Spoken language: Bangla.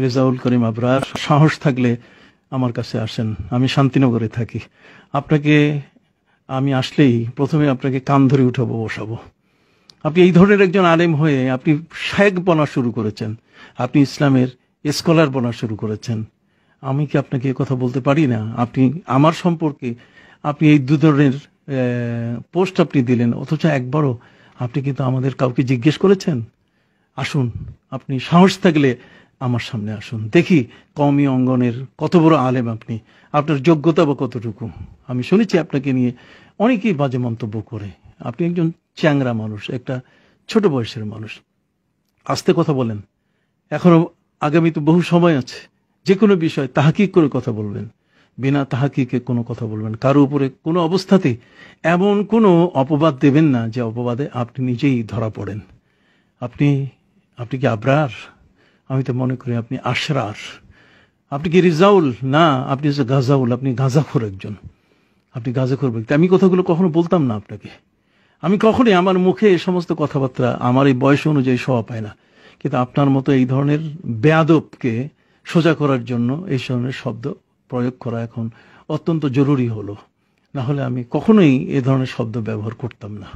রেজাউল করিম আবরার, সাহস থাকলে আমার কাছে আসেন। আমি শান্তিনগরে থাকি। আপনাকে আমি আসলেই প্রথমে আপনাকে কান ধরে উঠাবো, বসাবো। আপনি এই ধরনের একজন আলেম হয়ে আপনি শায়েখ বনা শুরু করেছেন, আপনি ইসলামের স্কলার বনা শুরু করেছেন। আমি কি আপনাকে এ কথা বলতে পারি না? আপনি আমার সম্পর্কে আপনি এই দু ধরনের পোস্ট আপনি দিলেন, অথচ একবারও আপনি কিন্তু আমাদের কাউকে জিজ্ঞেস করেছেন? আসুন, আপনি সাহস থাকলে আমার সামনে আসুন, দেখি কওমি অঙ্গনের কত বড় আলেম আপনি, আপনার যোগ্যতা বা কতটুকু। আমি শুনেছি আপনাকে নিয়ে অনেকেই বাজে মন্তব্য করে। আপনি একজন চ্যাংরা মানুষ, একটা ছোট বয়সের মানুষ, আস্তে কথা বলেন। এখনো আগামী তো বহু সময় আছে। যে কোনো বিষয় তাহাকিক করে কথা বলবেন, বিনা তাহাকিকে কোনো কথা বলবেন। কারো উপরে কোনো অবস্থাতেই এমন কোনো অপবাদ দেবেন না যে অপবাদে আপনি নিজেই ধরা পড়েন। আপনি আপনি কি আবরার? আমি তো মনে করি আপনি আশরার। আপনি কি রিজাউল? না, আপনি হচ্ছে গাজাউল। আপনি গাঁজাখোর একজন, আপনি গাঁজাখোর ব্যক্তি। আমি কথাগুলো কখনো বলতাম না আপনাকে। আমি কখনোই আমার মুখে এই সমস্ত কথাবার্তা আমার এই বয়স অনুযায়ী শোভা পায় না। কিন্তু আপনার মতো এই ধরনের বেয়াদবকে সোজা করার জন্য এই ধরনের শব্দ প্রয়োগ করা এখন অত্যন্ত জরুরি হলো। না হলে আমি কখনোই এ ধরনের শব্দ ব্যবহার করতাম না।